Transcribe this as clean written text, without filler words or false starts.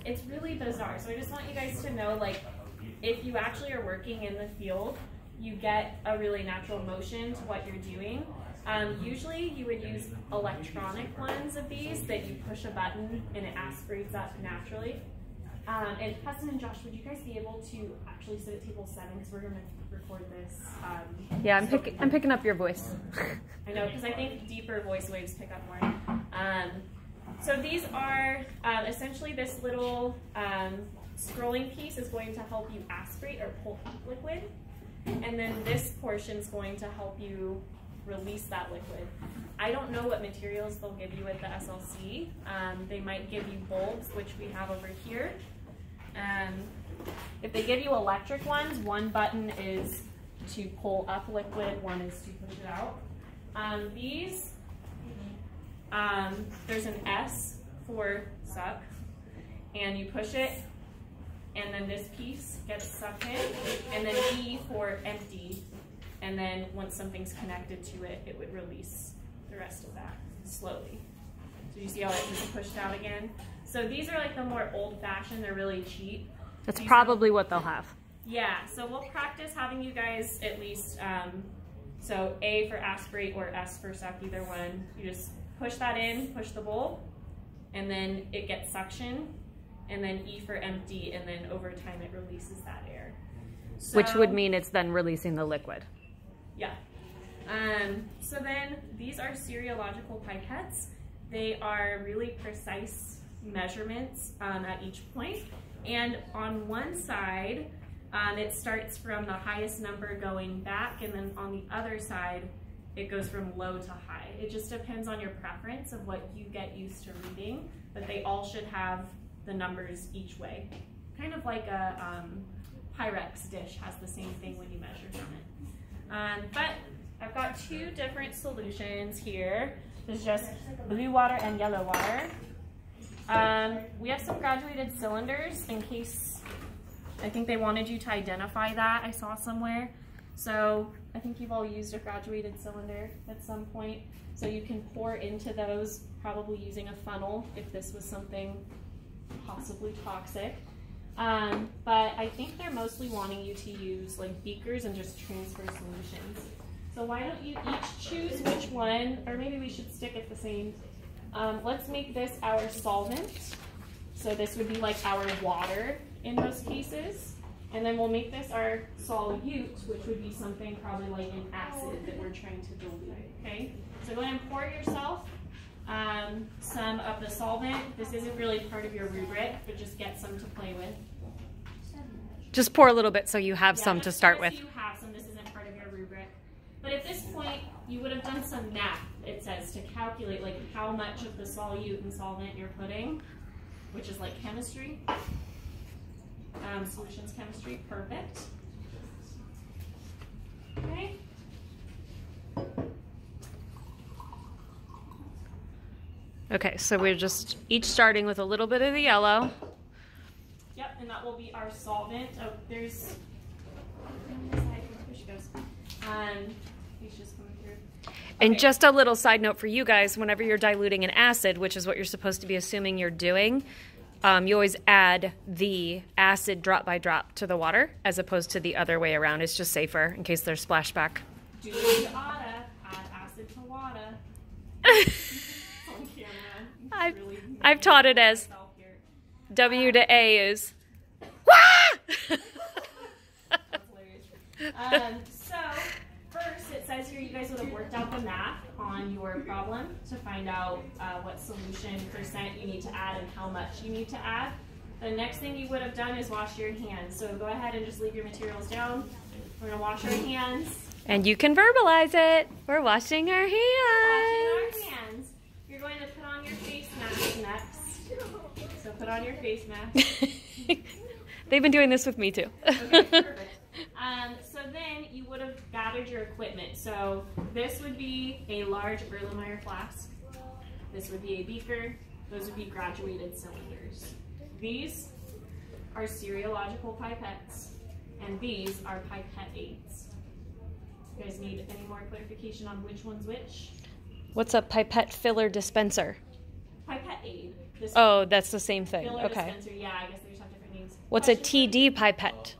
it's really bizarre. So I just want you guys to know, like, if you actually are working in the field, you get a really natural motion to what you're doing. Usually you would use electronic ones of these that you push a button and it aspirates up naturally. And Preston and Josh, would you guys be able to actually sit at table 7 because we're going to record this? Yeah, I'm picking up your voice. I know, because I think deeper voice waves pick up more. So these are essentially this little scrolling piece is going to help you aspirate or pull out liquid. And then this portion is going to help you release that liquid. I don't know what materials they'll give you at the SLC. They might give you bulbs, which we have over here. If they give you electric ones, one button is to pull up liquid, one is to push it out. These, there's an S for suck, and you push it, and then this piece gets sucked in, and then E for empty, and then once something's connected to it, it would release the rest of that slowly. So you see how it just pushed out again? So these are like the more old-fashioned, they're really cheap. That's probably what they'll have. Yeah, so we'll practice having you guys at least, so A for aspirate or S for suck, either one. You just push that in, push the bulb, and then it gets suction, and then E for empty, and then over time it releases that air. So, which would mean it's then releasing the liquid. Yeah. So then these are seriological pipettes. They are really precise measurements at each point. And on one side, it starts from the highest number going back, and then on the other side, it goes from low to high. It just depends on your preference of what you get used to reading, but they all should have the numbers each way. Kind of like a Pyrex dish has the same thing when you measure from it. But I've got 2 different solutions here. There's just blue water and yellow water. We have some graduated cylinders in case, I think they wanted you to identify that, I saw somewhere. So I think you've all used a graduated cylinder at some point. So you can pour into those, probably using a funnel if this was something possibly toxic. But I think they're mostly wanting you to use like beakers and just transfer solutions. So why don't you each choose which one, or maybe we should stick at the same. Let's make this our solvent. So this would be like our water in most cases. And then we'll make this our solute, which would be something probably like an acid that we're trying to dilute, okay? So go ahead and pour yourself some of the solvent. This isn't really part of your rubric, but just get some to play with. Just pour a little bit so you have some to start with. You have some, this isn't part of your rubric. But at this point, you would have done some math, it says, to calculate like how much of the solute and solvent you're putting, which is like chemistry. Solutions chemistry, perfect. Okay. Okay, so we're just each starting with a little bit of the yellow. Yep, and that will be our solvent. Oh, there's push goes. He's just coming through. And Okay. just a little side note for you guys, whenever you're diluting an acid, which is what you're supposed to be assuming you're doing, you always add the acid drop by drop to the water as opposed to the other way around. It's just safer in case there's splashback. Do you oughta add acid to water? On camera. I've taught it as W to A is That's hilarious. So first it says here you guys would have worked out the math on your problem to find out what solution percent you need to add and how much you need to add. The next thing you would have done is wash your hands. So go ahead and just leave your materials down. We're going to wash our hands. And you can verbalize it. We're washing our hands. Washing our hands. You're going to put on your face mask next. So put on your face mask. They've been doing this with me too. Okay, perfect. So then you would have gathered your equipment. So this would be a large Erlenmeyer flask. This would be a beaker. Those would be graduated cylinders. These are seriological pipettes, and these are pipette aids. You guys need any more clarification on which one's which? What's a pipette filler dispenser? pipette aid. Oh, that's the same thing. Filler Okay. dispenser. Yeah, I guess they just have different names. What's a TD pipette?